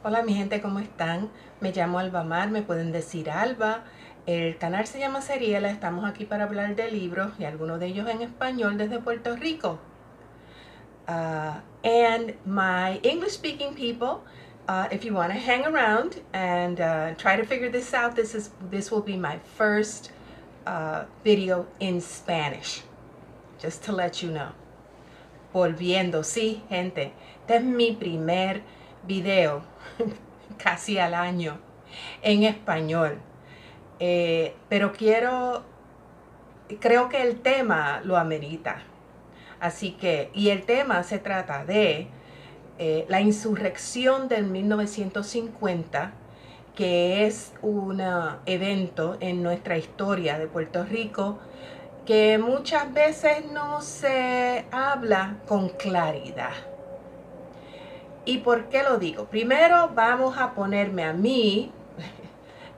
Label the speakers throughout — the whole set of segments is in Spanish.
Speaker 1: Hola mi gente, ¿cómo están? Me llamo Alba Mar, me pueden decir Alba. El canal se llama Seriela, estamos aquí para hablar de libros y algunos de ellos en español desde Puerto Rico. And my English speaking people, if you want to hang around and try to figure this out, this will be my first video in Spanish, just to let you know. Volviendo, sí, gente, este es mi primer video casi al año en español, pero creo que el tema lo amerita, así que, y el tema se trata de la insurrección del 1950, que es un evento en nuestra historia de Puerto Rico que muchas veces no se habla con claridad. ¿Y por qué lo digo? Primero vamos a ponerme a mí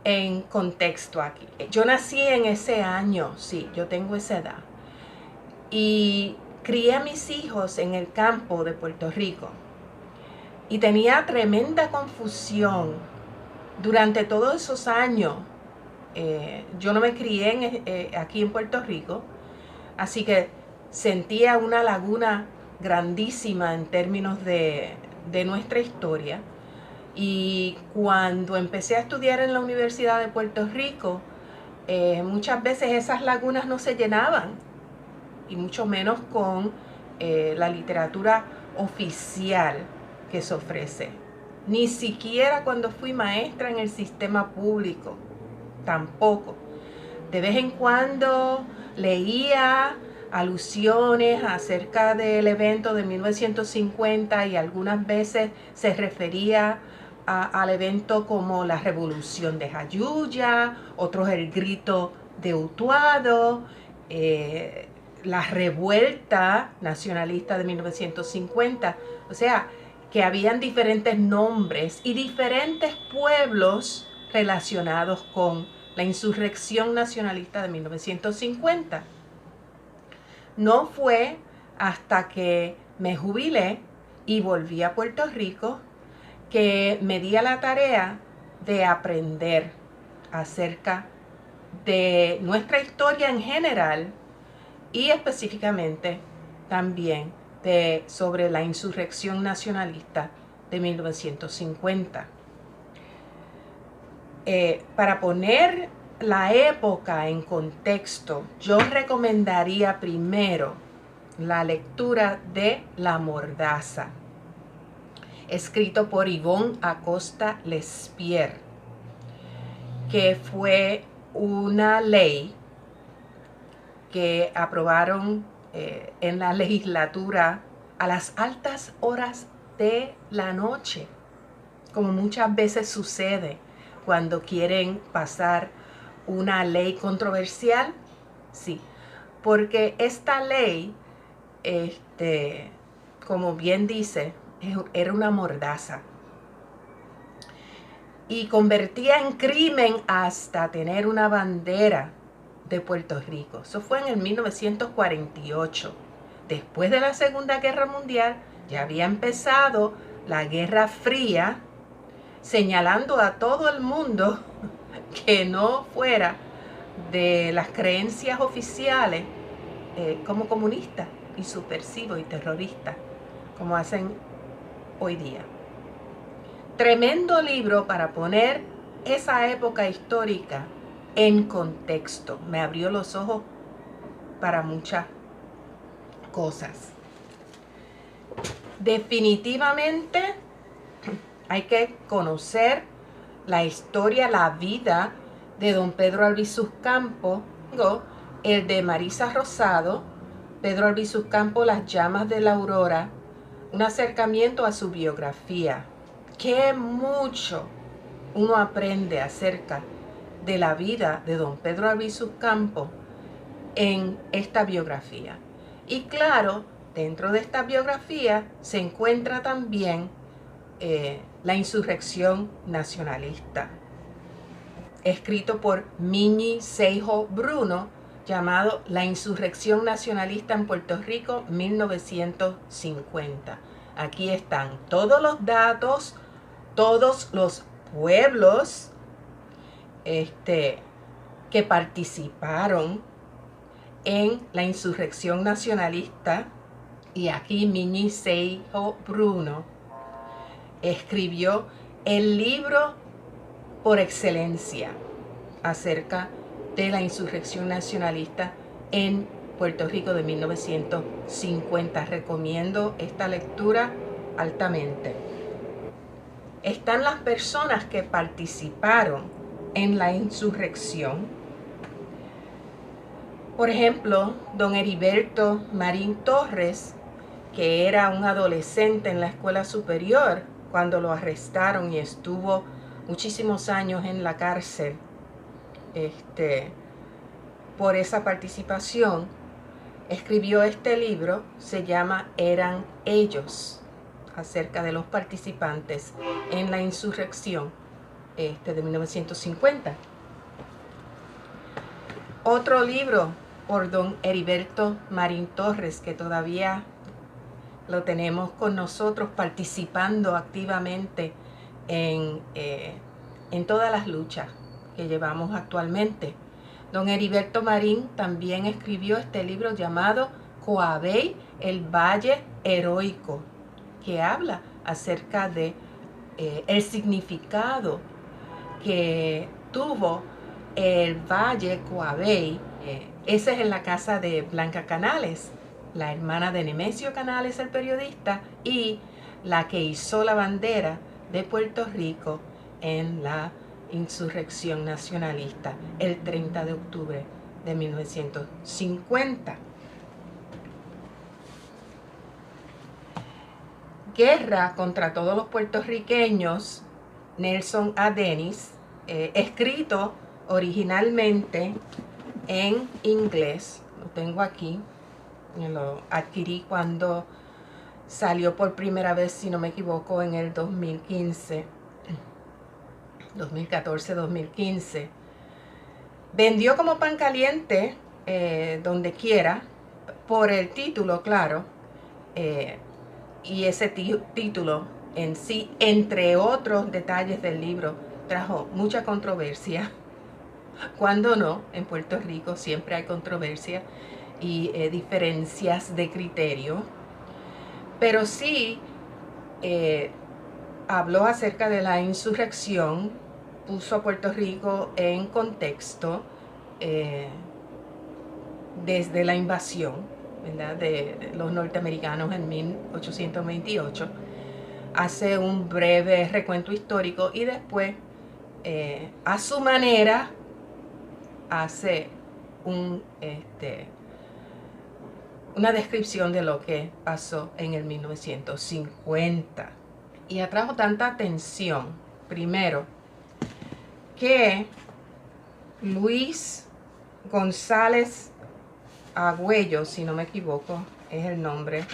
Speaker 1: en contexto aquí. Yo nací en ese año, sí, yo tengo esa edad. Y crié a mis hijos en el campo de Puerto Rico. Y tenía tremenda confusión durante todos esos años. Yo no me crié aquí en Puerto Rico, así que sentía una laguna grandísima en términos de nuestra historia. Y cuando empecé a estudiar en la Universidad de Puerto Rico, muchas veces esas lagunas no se llenaban, y mucho menos con la literatura oficial que se ofrece. Ni siquiera cuando fui maestra en el sistema público, tampoco. De vez en cuando leía alusiones acerca del evento de 1950 y algunas veces se refería al evento como la Revolución de Jayuya, otros el Grito de Utuado, la Revuelta Nacionalista de 1950. O sea, que habían diferentes nombres y diferentes pueblos relacionados con la insurrección nacionalista de 1950. No fue hasta que me jubilé y volví a Puerto Rico que me di a la tarea de aprender acerca de nuestra historia en general y específicamente también sobre la insurrección nacionalista de 1950. Para poner la época en contexto, yo recomendaría primero la lectura de La Mordaza, escrito por Ivonne Acosta Lespier, que fue una ley que aprobaron en la legislatura a las altas horas de la noche, como muchas veces sucede cuando quieren pasar una ley controversial. Sí, porque esta ley, como bien dice, era una mordaza y convertía en crimen hasta tener una bandera de Puerto Rico. Eso fue en el 1948. Después de la Segunda Guerra Mundial ya había empezado la Guerra Fría, señalando a todo el mundo que no fuera de las creencias oficiales como comunista y subversivo y terrorista, como hacen hoy día. Tremendo libro para poner esa época histórica en contexto. Me abrió los ojos para muchas cosas. Definitivamente hay que conocer la historia, la vida de don Pedro Albizu Campos, el de Marisa Rosado, Pedro Albizu Campos, Las llamas de la aurora, un acercamiento a su biografía. Qué mucho uno aprende acerca de la vida de don Pedro Albizu Campos en esta biografía. Y claro, dentro de esta biografía se encuentra también la insurrección nacionalista, escrito por Miñi Seijo Bruno, llamado La insurrección nacionalista en Puerto Rico 1950. Aquí están todos los datos, todos los pueblos que participaron en la insurrección nacionalista. Y aquí Mini Seijo Bruno escribió el libro por excelencia acerca de la insurrección nacionalista en Puerto Rico de 1950. Recomiendo esta lectura altamente. Están las personas que participaron en la insurrección. Por ejemplo, don Heriberto Marín Torres, que era un adolescente en la escuela superior cuando lo arrestaron y estuvo muchísimos años en la cárcel por esa participación, escribió este libro, se llama Eran Ellos, acerca de los participantes en la insurrección de 1950. Otro libro por don Heriberto Marín Torres, que todavía lo tenemos con nosotros participando activamente en todas las luchas que llevamos actualmente. Don Heriberto Marín también escribió este libro llamado Coabey, el Valle Heroico, que habla acerca de el significado que tuvo el Valle Coabey. Ese es en la casa de Blanca Canales, la hermana de Nemesio Canales, el periodista, y la que izó la bandera de Puerto Rico en la insurrección nacionalista el 30 de octubre de 1950. Guerra contra todos los puertorriqueños, Nelson A. Dennis, escrito originalmente en inglés, lo tengo aquí, lo adquirí cuando salió por primera vez, si no me equivoco, en el 2014-2015. Vendió como pan caliente donde quiera, por el título, claro, y ese título en sí, entre otros detalles del libro, trajo mucha controversia. Cuando no, en Puerto Rico siempre hay controversia y diferencias de criterio, pero sí habló acerca de la insurrección, puso a Puerto Rico en contexto desde la invasión, ¿verdad?, de los norteamericanos en 1828, hace un breve recuento histórico y después, a su manera, hace una descripción de lo que pasó en el 1950. Y atrajo tanta atención, primero, que Luis González Agüello, si no me equivoco, es el nombre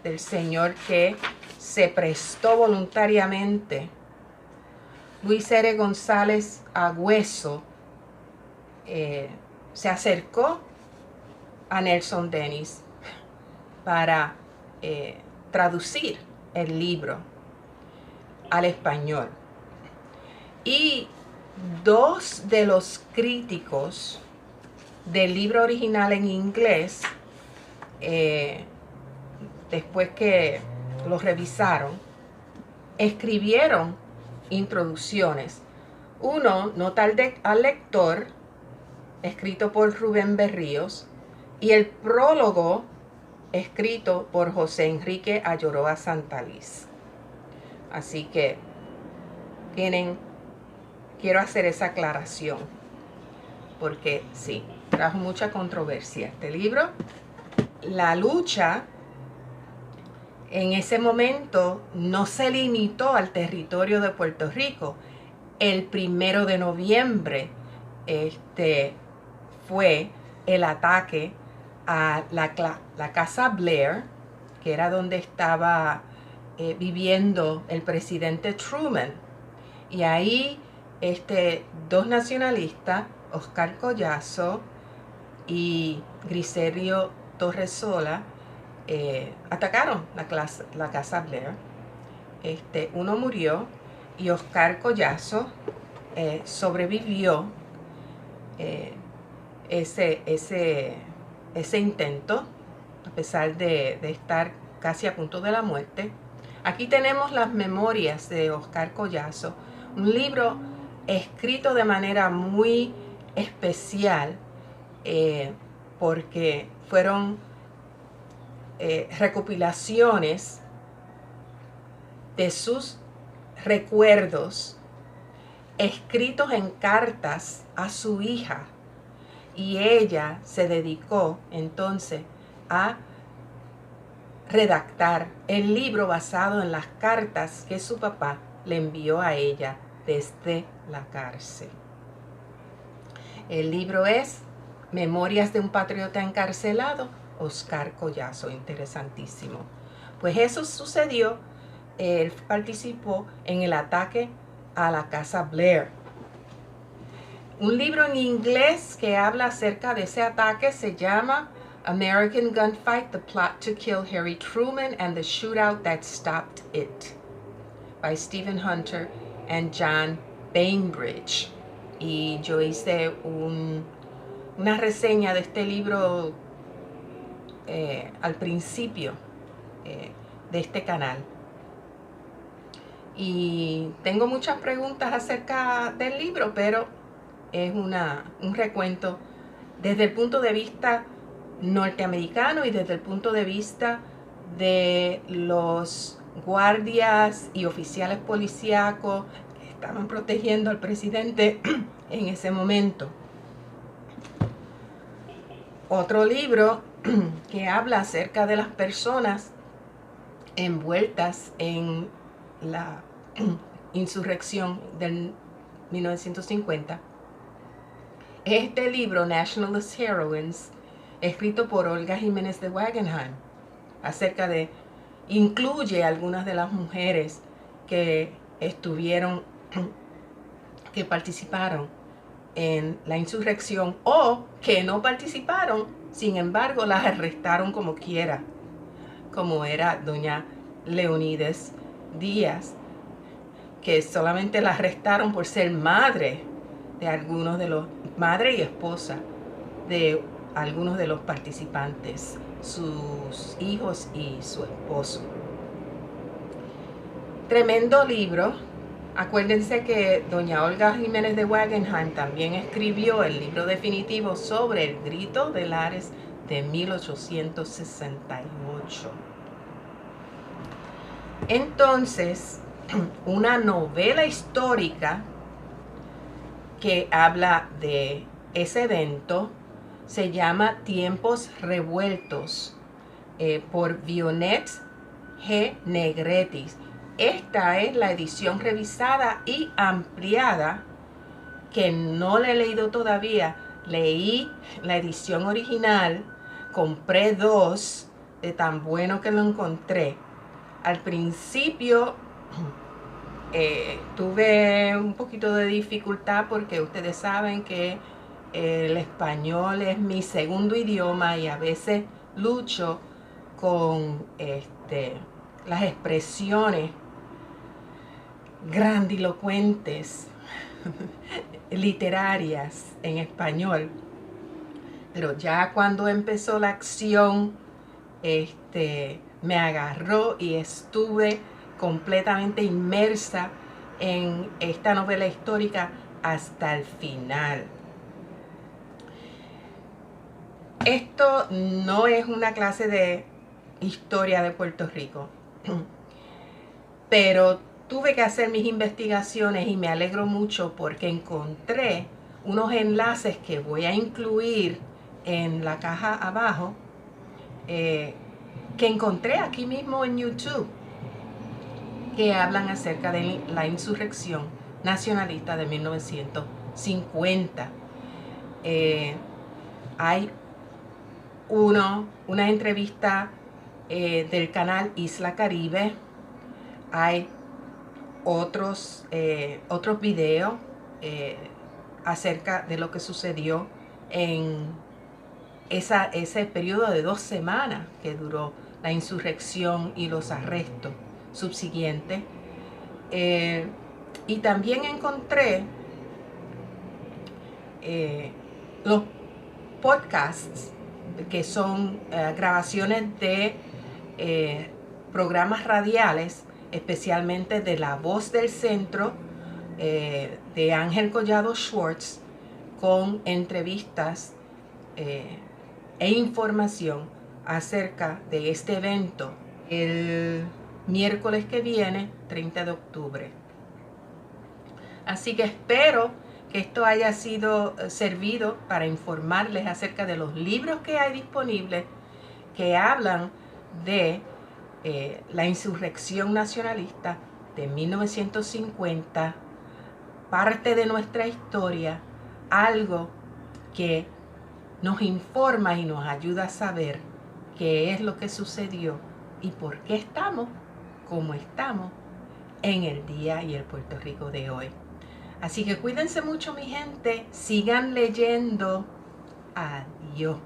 Speaker 1: del señor que se prestó voluntariamente, Luis R. González Agüeso, se acercó a Nelson Dennis para traducir el libro al español. Y dos de los críticos del libro original en inglés, después que lo revisaron, escribieron introducciones. Uno, nota al lector, escrito por Rubén Berríos, y el prólogo, escrito por José Enrique Ayoroa Santaliz. Así que quiero hacer esa aclaración, porque sí, trajo mucha controversia este libro. La lucha en ese momento no se limitó al territorio de Puerto Rico. El 1 de noviembre fue el ataque a la casa Blair, que era donde estaba viviendo el presidente Truman. Y ahí dos nacionalistas, Oscar Collazo y Griselio Torresola, atacaron la casa Blair. Uno murió y Oscar Collazo sobrevivió ese intento, a pesar de estar casi a punto de la muerte. Aquí tenemos las memorias de Oscar Collazo, un libro escrito de manera muy especial porque fueron recopilaciones de sus recuerdos escritos en cartas a su hija, y ella se dedicó entonces a redactar el libro basado en las cartas que su papá le envió a ella desde la cárcel. El libro es Memorias de un patriota encarcelado, Oscar Collazo. Interesantísimo. Pues eso sucedió. Él participó en el ataque a la casa Blair. Un libro en inglés que habla acerca de ese ataque se llama American Gunfight, The Plot to Kill Harry Truman and the Shootout That Stopped It, by Stephen Hunter and John Bainbridge. Y yo hice una reseña de este libro al principio de este canal. Y tengo muchas preguntas acerca del libro, pero es un recuento desde el punto de vista norteamericano y desde el punto de vista de los guardias y oficiales policíacos que estaban protegiendo al presidente en ese momento. Otro libro que habla acerca de las personas envueltas en la insurrección del 1950 es este libro, Nationalist Heroines, escrito por Olga Jiménez de Wagenheim, incluye algunas de las mujeres que que participaron en la insurrección o que no participaron, sin embargo las arrestaron como quiera, como era doña Leonides Díaz, que solamente la arrestaron por ser madre y esposa de algunos de los participantes, sus hijos y su esposo. Tremendo libro. Acuérdense que doña Olga Jiménez de Wagenheim también escribió el libro definitivo sobre el Grito de Lares de 1868. Entonces, una novela histórica que habla de ese evento se llama Tiempos Revueltos, por Vionette G. Negretti. Esta es la edición revisada y ampliada, que no la he leído todavía. Leí la edición original, compré 2 de tan bueno que lo encontré. Al principio tuve un poquito de dificultad porque ustedes saben que el español es mi segundo idioma y a veces lucho con las expresiones grandilocuentes literarias en español. Pero ya cuando empezó la acción, me agarró y estuve completamente inmersa en esta novela histórica hasta el final. Esto no es una clase de historia de Puerto Rico, pero tuve que hacer mis investigaciones y me alegro mucho porque encontré unos enlaces que voy a incluir en la caja abajo, que encontré aquí mismo en YouTube, que hablan acerca de la insurrección nacionalista de 1950. Hay una entrevista del canal Isla Caribe. Hay otros videos acerca de lo que sucedió en ese periodo de 2 semanas que duró la insurrección y los arrestos subsiguientes. Y también encontré los podcasts, que son grabaciones de programas radiales, especialmente de La Voz del Centro, de Ángel Collado Schwartz, con entrevistas e información acerca de este evento el miércoles que viene, 30 de octubre. Así que espero que esto haya sido servido para informarles acerca de los libros que hay disponibles que hablan de la insurrección nacionalista de 1950, parte de nuestra historia, algo que nos informa y nos ayuda a saber qué es lo que sucedió y por qué estamos como estamos en el día y el Puerto Rico de hoy. Así que cuídense mucho, mi gente, sigan leyendo. Adiós.